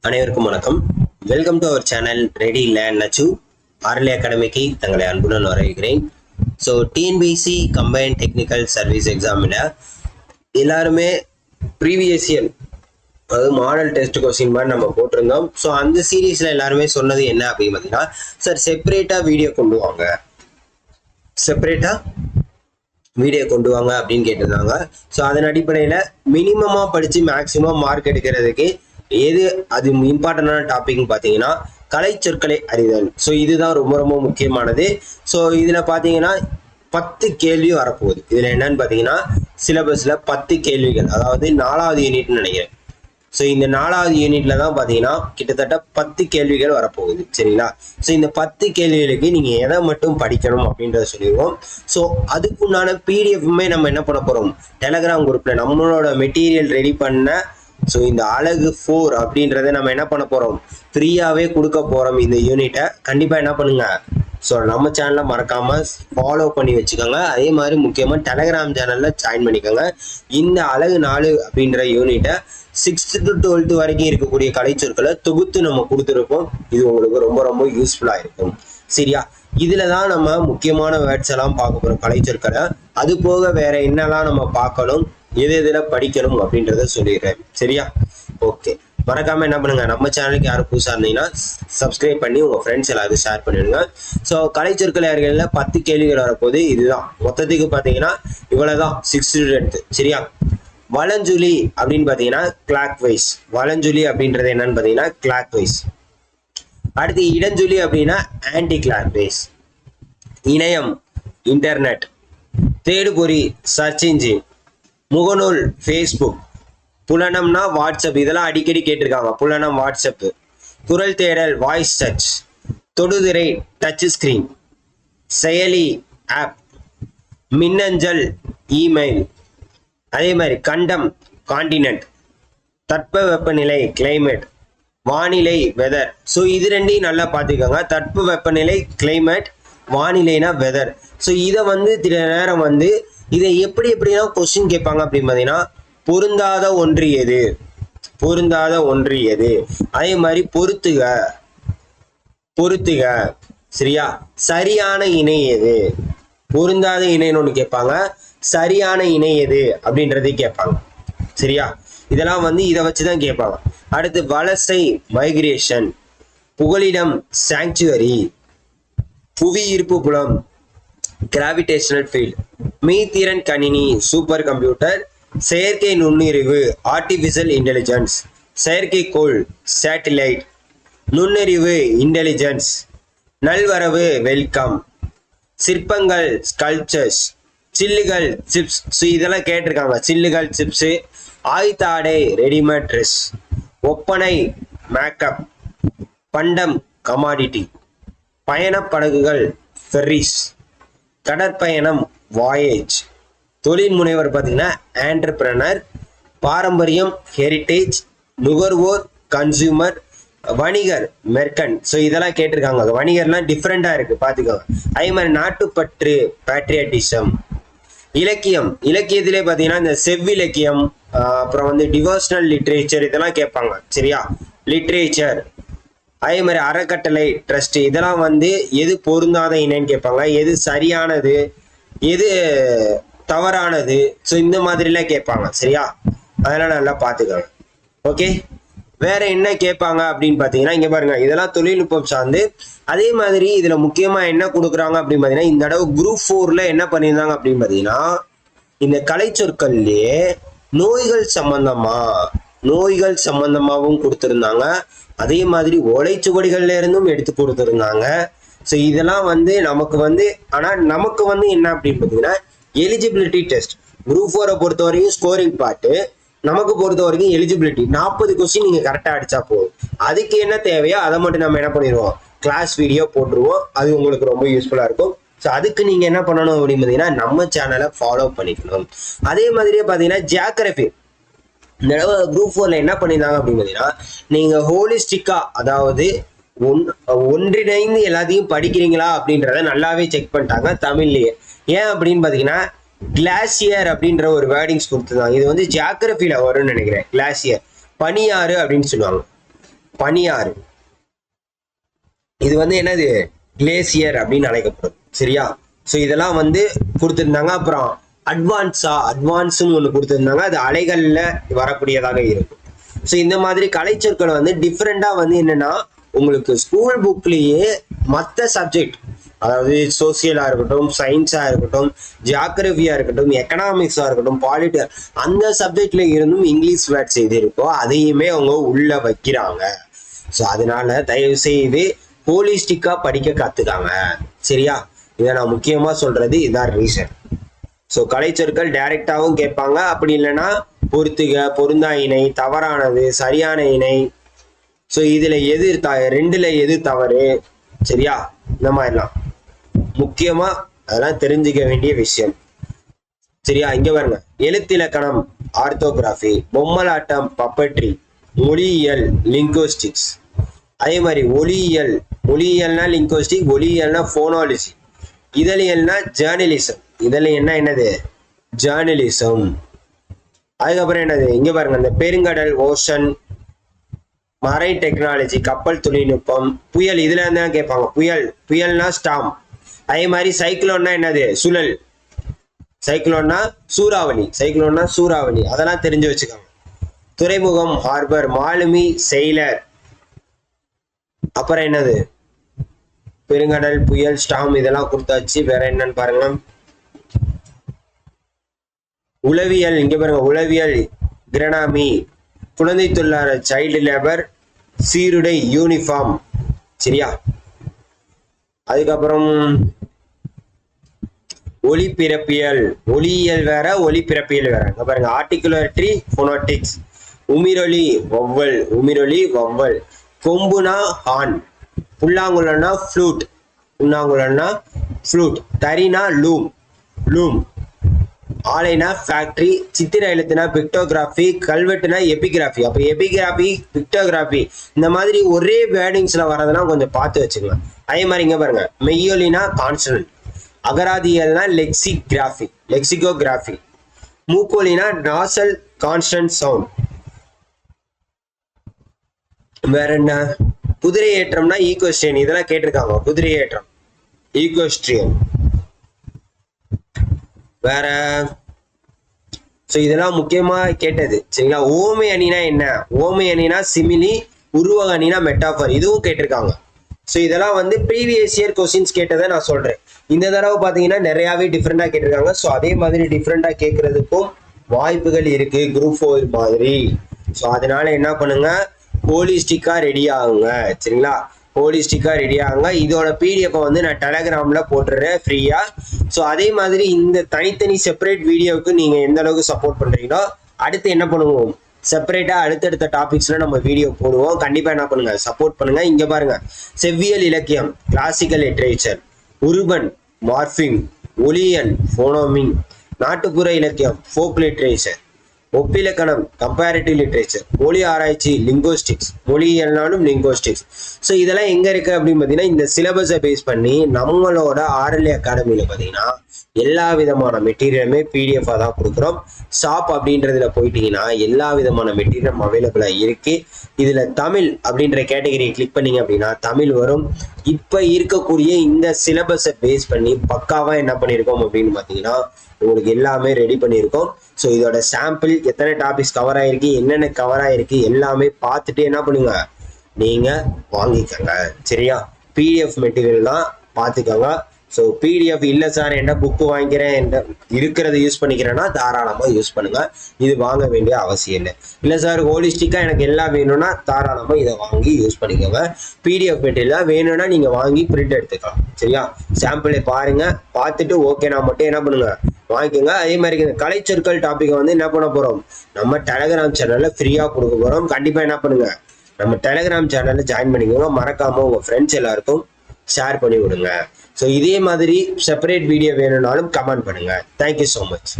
அனைவருக்கும் வணக்கம். Welcome to our channel ready learn நச்சு ஆர்எல்ஏ அகாடமிக்கு தங்களை அன்புடன் வரவேற்கிறேன். So TNPSC combined technical service எக்ஸாமில் எல்லாருமே ப்ரீவியஸ் இயர் அதாவது மாடல் டெஸ்ட் கொஸ்டின் மாதிரி நம்ம போட்டிருந்தோம். ஸோ அந்த சீரீஸில் எல்லாருமே சொன்னது என்ன அப்படின்னு பார்த்தீங்கன்னா, சார் செப்பரேட்டாக வீடியோ கொண்டு வாங்க அப்படின்னு கேட்டிருந்தாங்க. ஸோ அதன் அடிப்படையில் மினிமமாக படித்து மேக்ஸிமம் மார்க் எடுக்கிறதுக்கு எது அது இம்பார்ட்டண்டான டாபிக்னு பார்த்தீங்கன்னா கலை சொற்களை அறிதல். ஸோ இதுதான் ரொம்ப ரொம்ப முக்கியமானது. ஸோ இதில் பார்த்தீங்கன்னா 10 கேள்வி வரப்போகுது. இதில் என்னன்னு பார்த்தீங்கன்னா சிலபஸில் 10 கேள்விகள், அதாவது 4வது யூனிட்னு நினைக்கிறேன். ஸோ இந்த 4வது யூனிட்ல தான் பார்த்தீங்கன்னா கிட்டத்தட்ட 10 கேள்விகள் வரப்போகுது. சரிங்களா? ஸோ இந்த 10 கேள்விகளுக்கு நீங்கள் எதை மட்டும் படிக்கணும் அப்படின்றத சொல்லிடுவோம். ஸோ அதுக்குண்டான பிடிஎஃப்மே நம்ம என்ன பண்ண போகிறோம், டெலகிராம் குரூப்பில் நம்மளோட மெட்டீரியல் ரெடி பண்ண ஸோ இந்த அழகு 4 அப்படின்றத நம்ம என்ன பண்ண போகிறோம், ஃப்ரீயாகவே கொடுக்க போகிறோம். இந்த யூனிட்டை கண்டிப்பாக என்ன பண்ணுங்க, ஸோ நம்ம சேனலை மறக்காமல் ஃபாலோ பண்ணி வச்சுக்கோங்க. அதே மாதிரி முக்கியமாக டெலகிராம் சேனலில் ஜாயின் பண்ணிக்கோங்க. இந்த அழகு 4 அப்படின்ற யூனிட்டை 6th to 12th வரைக்கும் இருக்கக்கூடிய கலைச்சொற்களை தொகுத்து நம்ம கொடுத்துருப்போம். இது உங்களுக்கு ரொம்ப ரொம்ப யூஸ்ஃபுல்லாக இருக்கும். சரியா? இதில் தான் நம்ம முக்கியமான வேர்ட்ஸ் எல்லாம் பார்க்க போகிறோம், கலைச்சொற்களை. அது போக வேற என்னெல்லாம் நம்ம பார்க்கணும், எது எதில் படிக்கணும் அப்படின்றத சொல்லிடுறேன். சரியா? ஓகே, மறக்காம என்ன பண்ணுங்க, நம்ம சேனலுக்கு யாரும் புதுசாக இருந்தீங்கன்னா சப்ஸ்கிரைப் பண்ணி உங்கள் ஃப்ரெண்ட்ஸ் எல்லாருக்கும் ஷேர் பண்ணிடுங்க. ஸோ கலைச்சொற்கள் அறிதலில் 10 கேள்விகள் வரப்போது. இதுதான் மொத்தத்துக்கு பார்த்தீங்கன்னா இவ்வளோதான் 6th to 10th. சரியா? வலஞ்சுழி அப்படின்னு பார்த்தீங்கன்னா கிளாக் வைஸ். வலஞ்சுழி அப்படின்றது என்னன்னு பார்த்தீங்கன்னா கிளாக் வைஸ். அடுத்து இடஞ்சுழி அப்படின்னா ஆன்டி கிளாக் வைஸ். இணையம் இன்டர்நெட், தேடுபொறி சர்ச் இன்ஜின், முகநூல் ஃபேஸ்புக், புலனம்னா வாட்ஸ்அப். இதெல்லாம் அடிக்கடி கேட்டிருக்காங்க. புலனம் வாட்ஸ்அப், குரல் தேடல் வாய்ஸ் சர்ச், தொடுதிரை டச் ஸ்கிரீன், செயலி ஆப், மின்னஞ்சல் இமெயில். அதே மாதிரி கண்டம் காண்டினென்ட், தட்பவெப்பநிலை கிளைமேட், வானிலை வெதர். ஸோ இது ரெண்டையும் நல்லா பார்த்துக்கோங்க. தட்பவெப்பநிலை கிளைமேட், வானிலைனா வெதர். ஸோ இதை வந்து சில நேரம் வந்து இதை எப்படிலாம் கொஸ்டின் கேட்பாங்க அப்படின்னு பார்த்தீங்கன்னா, பொருந்தாத ஒன்று எது, அதே மாதிரி பொருத்துக. சரியா? சரியான இணை எது, பொருந்தாத இணைன்னு ஒன்று கேட்பாங்க, சரியான இணை எது அப்படின்றதை கேட்பாங்க. சரியா? இதெல்லாம் வந்து இதை வச்சுதான் கேட்பாங்க. அடுத்து வலசை மைக்ரேஷன், புகலிடம் சாங்சுவரி, புவி ஈர்ப்பு புலம் கிராவிடேஷனல் ஃபீல்ட், மீத்திறன் கணினி சூப்பர் கம்ப்யூட்டர், செயற்கை நுண்ணறிவு ஆர்டிஃபிஷியல் இன்டெலிஜென்ஸ், செயற்கைக்கோள் சேட்டிலைட், நுண்ணறிவு இன்டெலிஜென்ஸ், நல்வரவு வெல்கம், சிற்பங்கள் ஸ்கல்ப்சர்ஸ், சில்லுகள் சிப்ஸ். ஸோ இதெல்லாம் கேட்டிருக்காங்க. சில்லுகள் சிப்ஸு, ஆய்த்தாடை ரெடிமேட் ட்ரெஸ், ஒப்பனை மேக்கப், பண்டம் கமாடிட்டி, பயணப்படகுகள் ஃபெர்ரிஸ், கடற்பயணம் வாயேஜ், தொழில் முனைவர் பார்த்தீங்கன்னா ஆண்டர்பிரனர், பாரம்பரியம் ஹெரிட்டேஜ், நுகர்வோர் கன்சியூமர், வணிகர் மெர்கன். ஸோ இதெல்லாம் கேட்டிருக்காங்க. வணிகர்லாம் டிஃப்ரெண்டாக இருக்குது, பார்த்துக்கோங்க. அதே மாதிரி நாட்டுப்பற்று பேட்ரியாட்டிசம். இலக்கியத்திலே பார்த்தீங்கன்னா இந்த செவ்விலக்கியம், அப்புறம் வந்து டிவோஷனல் லிட்ரேச்சர், இதெல்லாம் கேட்பாங்க. சரியா? லிட்ரேச்சர். அதே மாதிரி அறக்கட்டளை ட்ரஸ்ட். இதெல்லாம் வந்து எது பொருந்தாத இணைன்னு கேட்பாங்க, எது சரியானது, எது தவறானது. ஸோ இந்த மாதிரிலாம் கேட்பாங்க. சரியா? அதெல்லாம் நல்லா பார்த்துக்கோங்க. ஓகே, வேற என்ன கேட்பாங்க அப்படின்னு பார்த்தீங்கன்னா, இங்கே பாருங்க, இதெல்லாம் தொழில்நுட்பம் சார்ந்து. அதே மாதிரி இதில் முக்கியமாக என்ன கொடுக்குறாங்க அப்படின்னு பார்த்தீங்கன்னா, இந்த தடவை குரூப் 4ல என்ன பண்ணியிருந்தாங்க அப்படின்னு பார்த்தீங்கன்னா, இந்த கலைச்சொற்கள்லேயே நோய்கள் சம்பந்தமாகவும் கொடுத்துருந்தாங்க. அதே மாதிரி ஓலைச்சுவடிகள்ல இருந்தும் எடுத்து கொடுத்துருந்தாங்க. ஸோ இதெல்லாம் வந்து நமக்கு வந்து, ஆனால் நமக்கு வந்து என்ன அப்படின்னு பார்த்தீங்கன்னா எலிஜிபிலிட்டி டெஸ்ட். குரூப் 4 பொறுத்த வரைக்கும் ஸ்கோரிங் பார்ட்டு, நமக்கு பொறுத்த வரைக்கும் எலிஜிபிலிட்டி. 40 கொஸ்டின் நீங்கள் கரெக்டாக அடிச்சா போதும். அதுக்கு என்ன தேவையோ அதை மட்டும் நம்ம என்ன பண்ணிடுவோம், கிளாஸ் வீடியோ போட்டுருவோம். அது உங்களுக்கு ரொம்ப யூஸ்ஃபுல்லாக இருக்கும். ஸோ அதுக்கு நீங்கள் என்ன பண்ணணும் அப்படின்னு பார்த்தீங்கன்னா, நம்ம சேனலை ஃபாலோ பண்ணிக்கணும். அதே மாதிரியே பார்த்தீங்கன்னா ஜியாகிரபி. இந்த தடவை குரூப் 4ல என்ன பண்ணியிருந்தாங்க அப்படின்னு பார்த்தீங்கன்னா, நீங்கள் ஹோலிஸ்டிக்கா, அதாவது ஒன்றிணைந்து எல்லாத்தையும் படிக்கிறீங்களா அப்படின்றத நல்லாவே செக் பண்ணிட்டாங்க தமிழ்லேயே. ஏன் அப்படின்னு பார்த்தீங்கன்னா, கிளாசியர் அப்படின்ற ஒரு வேர்டிங்ஸ் கொடுத்துருந்தாங்க. இது வந்து ஜியாகிரபியில் வரும்னு நினைக்கிறேன். கிளாசியர் பனியாறு அப்படின்னு சொல்லுவாங்க. பனியாறு. இது வந்து என்னது, கிளேசியர் அப்படின்னு அழைக்கப்படும். சரியா? ஸோ இதெல்லாம் வந்து கொடுத்துருந்தாங்க. அப்புறம் அட்வான்ஸ்னு ஒன்று கொடுத்துருந்தாங்க, அது அலைகள்ல வரக்கூடியதாக இருக்கும். ஸோ இந்த மாதிரி கலைச்சொற்கள் வந்து டிஃப்ரெண்டா வந்து என்னன்னா, உங்களுக்கு ஸ்கூல் புக்லயே மற்ற சப்ஜெக்ட், அதாவது சோசியலா இருக்கட்டும், சயின்ஸா இருக்கட்டும், ஜியாகிரபியா இருக்கட்டும், எக்கனாமிக்ஸா இருக்கட்டும், பாலிட்டி, அந்த சப்ஜெக்ட்ல இருந்தும் இங்கிலீஷ் வேர்ட்ஸ் எது இருக்கோ அதையுமே அவங்க உள்ள வைக்கிறாங்க. ஸோ அதனால தயவு செய்து ஹோலிஸ்டிக்கா படிக்க கத்துக்காங்க. சரியா? இதை நான் முக்கியமா சொல்றது இதான் ரீசன். ஸோ கலைச்சொற்கள் டைரக்டாவும் கேட்பாங்க, அப்படி இல்லைன்னா பொறுத்துக, பொருந்தா இணை, தவறானது, சரியான இணை, ஸோ இதுல எது ரெண்டுல எது தவறு, சரியா? இந்த மாதிரிலாம் முக்கியமா அதெல்லாம் தெரிஞ்சுக்க வேண்டிய விஷயம். சரியா? இங்க பாருங்க, எழுத்திலக்கணம், ஆர்த்தோகிராஃபி, பொம்மலாட்டம், பப்பட்ரி, மொழியியல், லிங்குவிஸ்டிக்ஸ். அதே மாதிரி மொழியியல்னா லிங்குவிஸ்டிக், ஒலியியல்னா போனாலஜி, இதழியல்னா ஜேர்னலிசம். இதழியல்னா என்னது, ஜேர்னலிசம். அதுக்கப்புறம் என்னது, இங்க பாருங்க, இந்த பெருங்கடல், ஓஷன், மரை டெக்னாலஜி, கப்பல் தொழில்நுட்பம், புயல், இதுல இருந்தா கேட்பாங்க. புயல்னா ஸ்டாம். அதே மாதிரி சைக்ளோன்னா என்னது, சுழல். சைக்ளோன்னா சூறாவளி, அதெல்லாம் தெரிஞ்சு வச்சுக்கோங்க. துறைமுகம், ஹார்பர், மாலுமி, செயலர். அப்புறம் என்னது, பெருங்கடல், புயல், ஸ்டாம், இதெல்லாம் கொடுத்தாச்சு. வேற என்னன்னு பாருங்க. உளவியல், இங்க பாருங்க, உளவியல், கிரனாமி, குழந்தை தொழிலாளர், சைல்டு லேபர், சீருடை, யூனிஃபார்ம். சரியா? அதுக்கப்புறம் ஒலிபிறப்பியல், ஒலியியல் வேற, ஒலிபிறப்பியல் வேற. இங்க பாருங்க, ஆர்டிகுலரிட்டி, போனோட்டிக்ஸ், உமிரொலி, வவ்வல், கொம்புனா ஹார்ன், புல்லாங்குழல்னா ஃப்ளூட், தரினா லூம், ஆலைனா ஃபேக்டரி, சித்திர எழுத்துனா பிக்டோகிராஃபி, கல்வெட்டுனா எபிகிராஃபி. அப்ப எபிகிராஃபி, பிக்டோகிராஃபி இந்த மாதிரி ஒரே வேர்டிங்ஸ்ல வரதெல்லாம் கொஞ்சம் பார்த்து வச்சுக்கலாம். அதே மாதிரி இங்க பாருங்க, மெய்யொலினா கான்சனன்ட், அகராதியல்னா லெக்சிகோகிராஃபி, மூக்கொலினா நாசல் கான்ஸ்டன்ட் சவுண்ட். வேற என்ன, குதிரை ஏற்றம்னா ஈக்வெஸ்ட்ரியன், இதெல்லாம் கேட்டிருக்காங்க. குதிரை ஏற்றம், ஈக்வெஸ்ட்ரியன். வேற, சோ இதெல்லாம் முக்கியமா கேட்டது. சரிங்களா? ஓமை அணினா என்ன, ஓமை அணினா சிமிலி, உருவக அணினா மெட்டாஃபர், இதுவும் கேட்டிருக்காங்க. ஸோ இதெல்லாம் வந்து ப்ரீவியஸ் இயர் கொஸ்டின்ஸ் கேட்டதை நான் சொல்றேன். இந்த தடவை பார்த்தீங்கன்னா நிறையாவே டிஃப்ரெண்டா கேட்டிருக்காங்க. ஸோ அதே மாதிரி டிஃப்ரெண்டா கேட்கறதுக்கும் வாய்ப்புகள் இருக்கு, குரூப் 4 மாதிரி. ஸோ அதனால என்ன பண்ணுங்க, ஹோலிஸ்டிக்கா ரெடி ஆகுங்க. சரிங்களா? ஹோலிஸ்டிக்கா ரெடி ஆகுங்க. இதோட பிடிஎஃப் வந்து நான் டெலகிராம்ல போட்டுறேன் ஃப்ரீயா. ஸோ அதே மாதிரி இந்த தனித்தனி செப்பரேட் வீடியோவுக்கு நீங்க எந்த அளவுக்கு சப்போர்ட் பண்றீங்களோ அடுத்து என்ன பண்ணுவோம், செப்பரேட்டா அடுத்தடுத்த டாபிக்ஸ்ல நம்ம வீடியோ போடுவோம். கண்டிப்பா என்ன பண்ணுங்க, சப்போர்ட் பண்ணுங்க. இங்க பாருங்க, செவ்வியல் இலக்கியம், கிளாசிக்கல் லிட்ரேச்சர், உருபன், மார்பிங், ஒலியல், போனோமிங், நாட்டுப்புற இலக்கியம், ஃபோக் லிட்ரேச்சர், ஒப்பிலக்கணம், கம்பேரிட்டிவ் லிட்ரேச்சர், மொழி ஆராய்ச்சி, லிங்குவிஸ்டிக்ஸ், மொழியியல்னாலும் லிங்குவிஸ்டிக்ஸ். ஸோ இதெல்லாம் எங்க இருக்கு அப்படின்னு பார்த்தீங்கன்னா, இந்த சிலபஸை பேஸ் பண்ணி நம்மளோட ஆர்எல்ஏ அகாடமியில பார்த்தீங்கன்னா எல்லா விதமான மெட்டீரியலுமே பிடிஎஃபாக தான் கொடுக்குறோம். ஷாப் அப்படின்றதுல போயிட்டீங்கன்னா எல்லா விதமான மெட்டீரியலும் அவைலபிளா இருக்கு. இதுல தமிழ் அப்படின்ற கேட்டகரியை கிளிக் பண்ணீங்க அப்படின்னா தமிழ் வரும். இப்ப இருக்கக்கூடிய இந்த சிலபஸை பேஸ் பண்ணி பக்காவா என்ன பண்ணியிருக்கோம் அப்படின்னு பார்த்தீங்கன்னா உங்களுக்கு எல்லாமே ரெடி பண்ணியிருக்கோம். ஸோ இதோட சாம்பிள், எத்தனை டாபிக்ஸ் கவர் ஆயிருக்கு, என்னென்ன கவர் ஆயிருக்கு எல்லாமே பார்த்துட்டு என்ன பண்ணுங்க, நீங்க வாங்கிக்கோங்க. சரியா? பிடிஎஃப் மெட்டீரியல் தான் பார்த்துக்கோங்க. ஸோ பிடிஎஃப் இல்லை சார் என்ன புக்கு வாங்கிக்கிறேன், என்ன இருக்கிறத யூஸ் பண்ணிக்கிறேன்னா தாராளமாக யூஸ் பண்ணுங்க. இது வாங்க வேண்டிய அவசியம் இல்லை. இல்லை சார் ஹோலிஸ்டிக்கா எனக்கு எல்லாம் வேணும்னா தாராளமாக இதை வாங்கி யூஸ் பண்ணிக்கோங்க. பிடிஎஃப் மெட்டீரியல் வேணும்னா நீங்க வாங்கி பிரிண்ட் எடுத்துக்கலாம். சரியா? சாம்பிளை பாருங்க, பார்த்துட்டு ஓகேனா மட்டும் என்ன பண்ணுங்க, வாங்கிக்கோங்க. அதே மாதிரி இந்த கலைச்சொற்கள் டாபிக் வந்து என்ன பண்ண போறோம், நம்ம டெலகிராம் சேனல்ல ஃப்ரீயா கொடுக்க போறோம். கண்டிப்பா என்ன பண்ணுங்க, நம்ம டெலகிராம் சேனல்ல ஜாயின் பண்ணிக்கோங்க. மறக்காம உங்க ஃப்ரெண்ட்ஸ் எல்லாருக்கும் ஷேர் பண்ணி விடுங்க. ஸோ இதே மாதிரி செப்பரேட் வீடியோ வேணும்னாலும் கமெண்ட் பண்ணுங்க. Thank you so much.